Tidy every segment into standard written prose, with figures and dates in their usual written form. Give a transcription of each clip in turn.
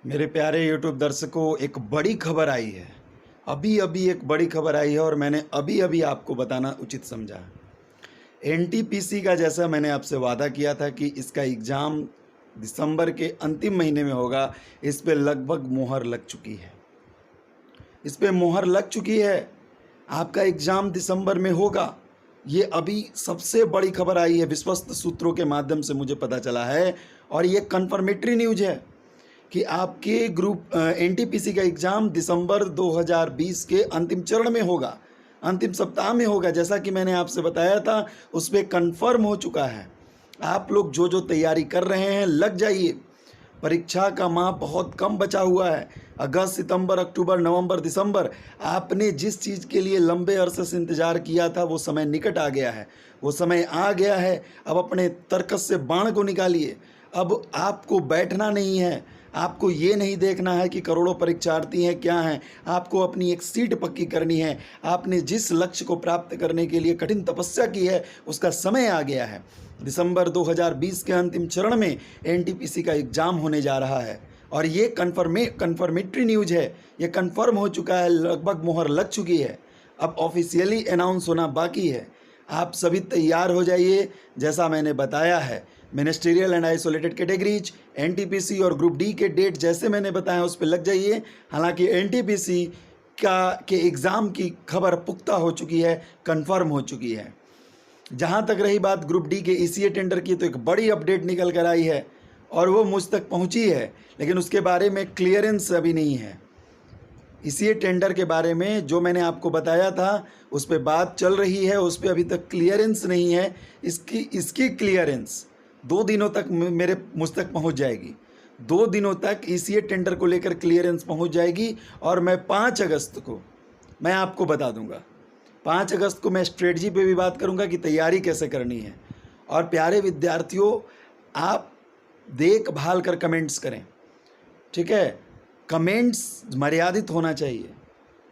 मेरे प्यारे YouTube दर्शकों, एक बड़ी खबर आई है। अभी अभी एक बड़ी खबर आई है और मैंने अभी अभी आपको बताना उचित समझा। एनटीपीसी का जैसा मैंने आपसे वादा किया था कि इसका एग्ज़ाम दिसंबर के अंतिम महीने में होगा, इस पे लगभग मोहर लग चुकी है। इस पे मोहर लग चुकी है। आपका एग्ज़ाम दिसंबर में होगा। ये अभी सबसे बड़ी खबर आई है, विश्वस्त सूत्रों के माध्यम से मुझे पता चला है और ये कन्फर्मेटरी न्यूज़ है कि आपके ग्रुप एनटीपीसी का एग्ज़ाम दिसंबर 2020 के अंतिम चरण में होगा, अंतिम सप्ताह में होगा। जैसा कि मैंने आपसे बताया था, उस पे कन्फर्म हो चुका है। आप लोग जो जो तैयारी कर रहे हैं, लग जाइए। परीक्षा का माह बहुत कम बचा हुआ है। अगस्त, सितंबर, अक्टूबर, नवंबर, दिसंबर, आपने जिस चीज़ के लिए लंबे अरसे से इंतज़ार किया था, वो समय निकट आ गया है। वो समय आ गया है। अब अपने तरकस से बाण को निकालिए। अब आपको बैठना नहीं है। आपको ये नहीं देखना है कि करोड़ों परीक्षार्थी हैं क्या हैं। आपको अपनी एक सीट पक्की करनी है। आपने जिस लक्ष्य को प्राप्त करने के लिए कठिन तपस्या की है, उसका समय आ गया है। दिसंबर 2020 के अंतिम चरण में एनटीपीसी का एग्ज़ाम होने जा रहा है और ये कन्फर्मेटरी न्यूज़ है। ये कन्फर्म हो चुका है, लगभग मोहर लग चुकी है। अब ऑफिशियली अनाउंस होना बाकी है। आप सभी तैयार हो जाइए। जैसा मैंने बताया है, ministerial and isolated categories, NTPC और ग्रुप डी के डेट जैसे मैंने बताया उस पर लग जाइए। हालांकि एनटीपीसी के एग्ज़ाम की खबर पुख्ता हो चुकी है, कंफर्म हो चुकी है। जहां तक रही बात ग्रुप डी के ईसीए टेंडर की, तो एक बड़ी अपडेट निकल कर आई है और वो मुझ तक पहुंची है, लेकिन उसके बारे में क्लियरेंस अभी नहीं है। इसी टेंडर के बारे में जो मैंने आपको बताया था, उस पर बात चल रही है, उस पर अभी तक क्लियरेंस नहीं है। इसकी क्लियरेंस 2 दिनों तक मुझ तक पहुंच जाएगी। 2 दिनों तक ईसीए टेंडर को लेकर क्लियरेंस पहुंच जाएगी और मैं 5 अगस्त को मैं आपको बता दूंगा। 5 अगस्त को मैं स्ट्रेटजी पे भी बात करूंगा कि तैयारी कैसे करनी है। और प्यारे विद्यार्थियों, आप देखभाल कर कमेंट्स करें, ठीक है। कमेंट्स मर्यादित होना चाहिए।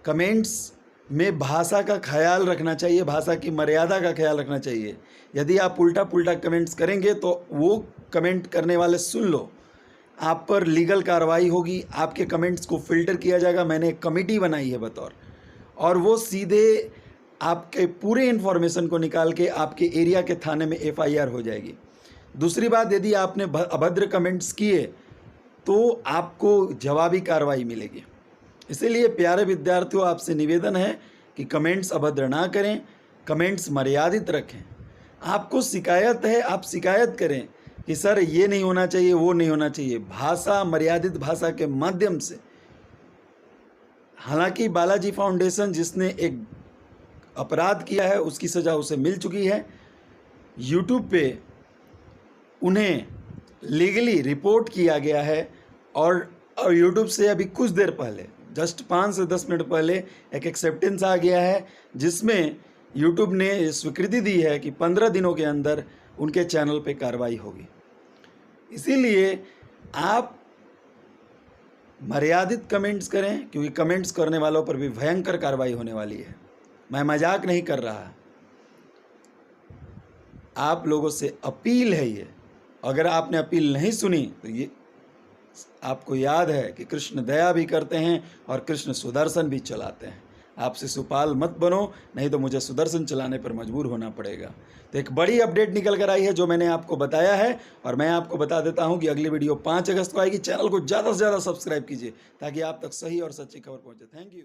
कमेंट्स में भाषा का ख्याल रखना चाहिए, भाषा की मर्यादा का ख्याल रखना चाहिए। यदि आप उल्टा पुल्टा कमेंट्स करेंगे तो वो कमेंट करने वाले सुन लो, आप पर लीगल कार्रवाई होगी। आपके कमेंट्स को फ़िल्टर किया जाएगा। मैंने एक कमेटी बनाई है बतौर, और वो सीधे आपके पूरे इन्फॉर्मेशन को निकाल के आपके एरिया के थाने में एफआईआर हो जाएगी। दूसरी बात, यदि आपने अभद्र कमेंट्स किए तो आपको जवाबी कार्रवाई मिलेगी। इसीलिए प्यारे विद्यार्थियों, आपसे निवेदन है कि कमेंट्स अभद्र ना करें, कमेंट्स मर्यादित रखें। आपको शिकायत है, आप शिकायत करें कि सर ये नहीं होना चाहिए, वो नहीं होना चाहिए। भाषा, मर्यादित भाषा के माध्यम से। हालांकि बालाजी फाउंडेशन जिसने एक अपराध किया है, उसकी सज़ा उसे मिल चुकी है। यूट्यूब पे उन्हें लीगली रिपोर्ट किया गया है और यूट्यूब से अभी कुछ देर पहले, जस्ट 5 से 10 मिनट पहले, एक एक्सेप्टेंस आ गया है जिसमें यूट्यूब ने स्वीकृति दी है कि 15 दिनों के अंदर उनके चैनल पे कार्रवाई होगी। इसीलिए आप मर्यादित कमेंट्स करें, क्योंकि कमेंट्स करने वालों पर भी भयंकर कार्रवाई होने वाली है। मैं मजाक नहीं कर रहा। आप लोगों से अपील है ये। अगर आपने अपील नहीं सुनी तो ये आपको याद है कि कृष्ण दया भी करते हैं और कृष्ण सुदर्शन भी चलाते हैं। आप शिशुपाल मत बनो, नहीं तो मुझे सुदर्शन चलाने पर मजबूर होना पड़ेगा। तो एक बड़ी अपडेट निकल कर आई है जो मैंने आपको बताया है, और मैं आपको बता देता हूं कि अगली वीडियो 5 अगस्त को आएगी। चैनल को ज़्यादा से ज़्यादा सब्सक्राइब कीजिए ताकि आप तक सही और सच्ची खबर पहुंचे। Thank you.